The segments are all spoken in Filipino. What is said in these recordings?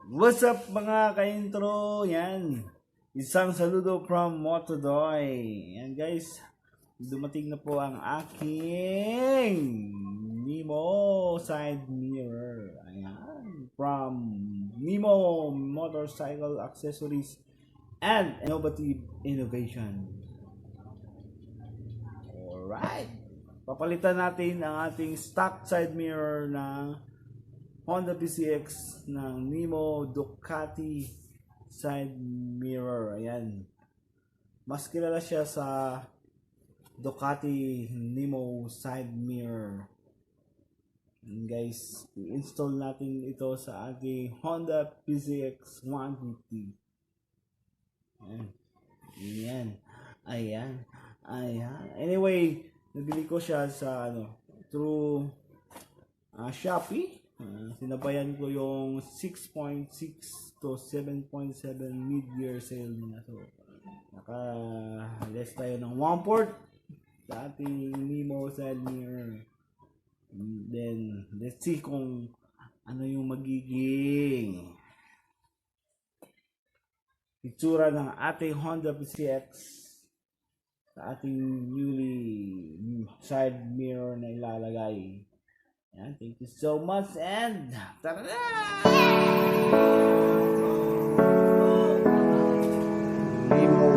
What's up mga ka-intro? Yan. Isang saludo from Motodoy. Yan guys. Dumating na po ang aking Nemo side mirror. Ayan. From Nemo Motorcycle Accessories and Innovative Innovation. Alright. Papalitan natin ang ating stock side mirror ng Honda PCX ng Nemo Ducati side mirror. Ayan. Mas kilala siya sa Ducati Nemo side mirror. And guys, i-install natin ito sa ating Honda PCX 150. Ayan. Ayan. Ayan. Ayan. Anyway, nabili ko siya sa through Shopee. Sinabayan ko yung 6.6 to 7.7 mid-year sale nila. So, naka-less tayo ng 1/4 sa ating Nemo side mirror. And then, let's see kung ano yung magiging itsura ng ating Honda PCX sa ating newly side mirror na ilalagay. Yan, thank you so much and tara na! Nemo.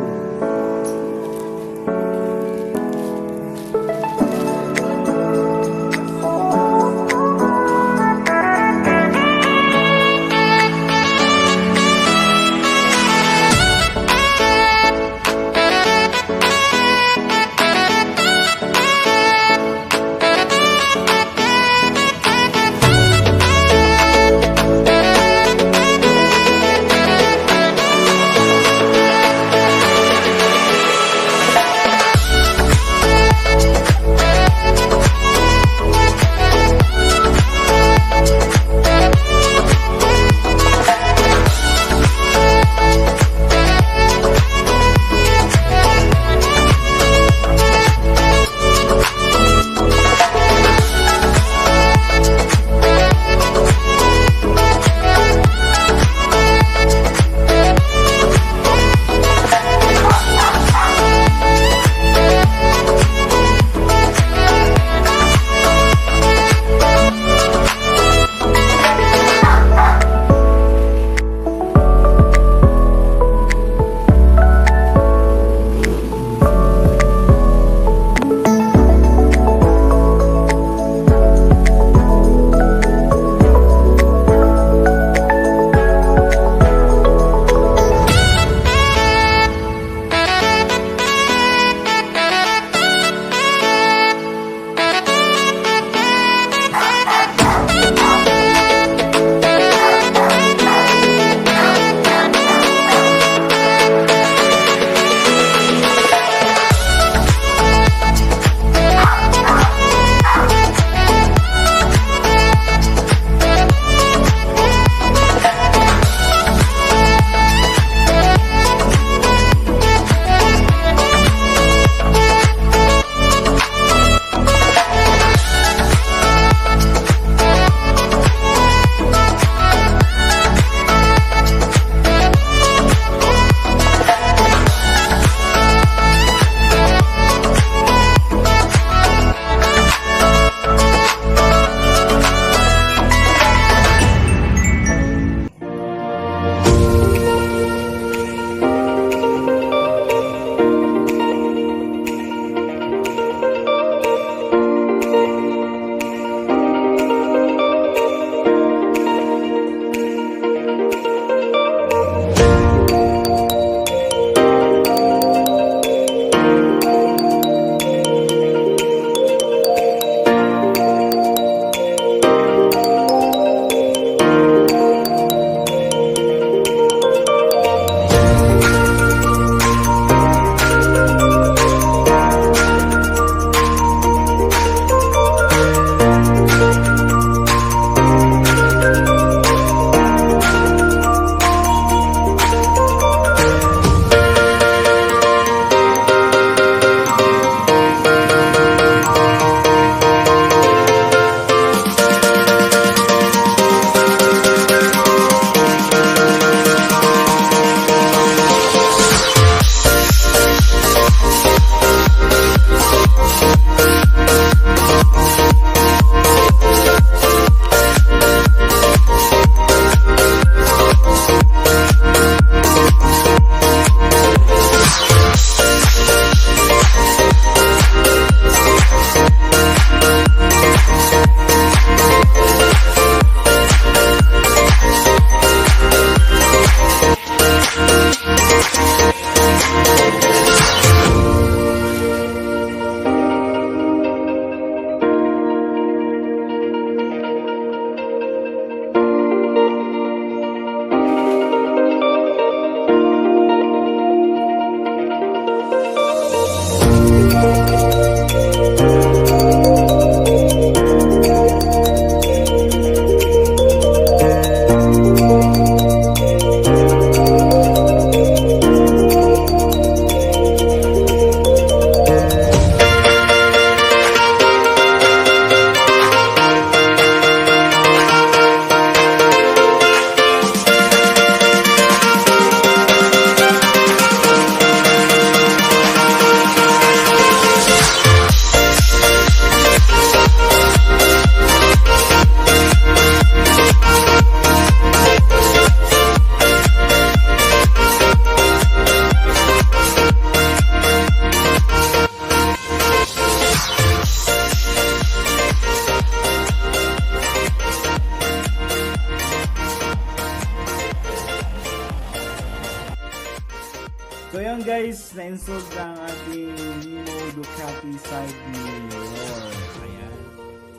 So yun guys, na-install ng ating Nemo Ducati side mirror. Ayan.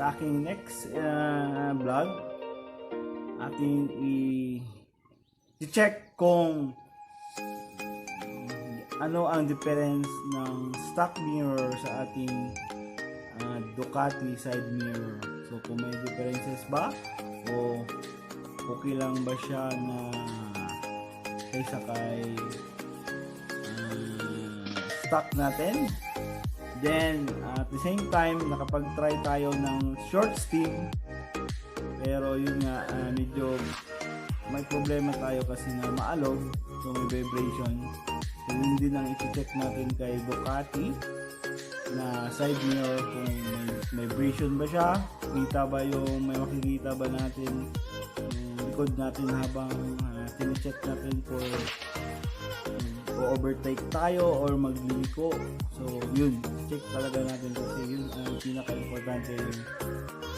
Sa aking next vlog, ating i-check kung ano ang difference ng stock mirror sa ating Ducati side mirror. So kung may differences ba o okay lang ba siya na kaysa kay stock natin. Then at the same time nakapag-try tayo ng short steam, pero yun nga medyo may problema tayo kasi na maalog, so may vibration. So yun din ang i-check natin kay Ducati na side mirror, kung may vibration ba siya, kita ba yung may makikita ba natin yung likod natin habang tine-check natin for overtake tayo or magliliko. So yun, check talaga natin kasi yun ang pinaka-importante, yung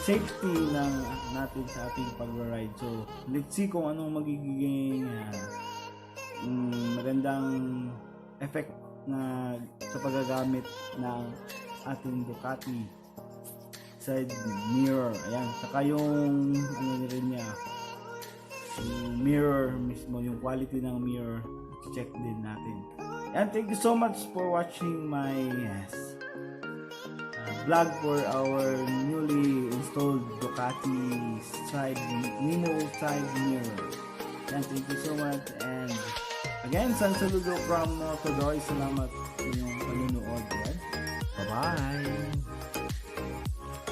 safety ng natin sa ating pag-ride. So let's see kung anong magiging magandang effect na sa paggagamit ng ating Ducati side mirror. Ayan, saka yung ano rin niya, yung mirror mismo, yung quality ng mirror, check din natin. And thank you so much for watching my vlog for our newly installed Ducati Nemo side mirror. And thank you so much, and again, san saludo from Motodoy. Salamat sa inyong panunood. Bye-bye!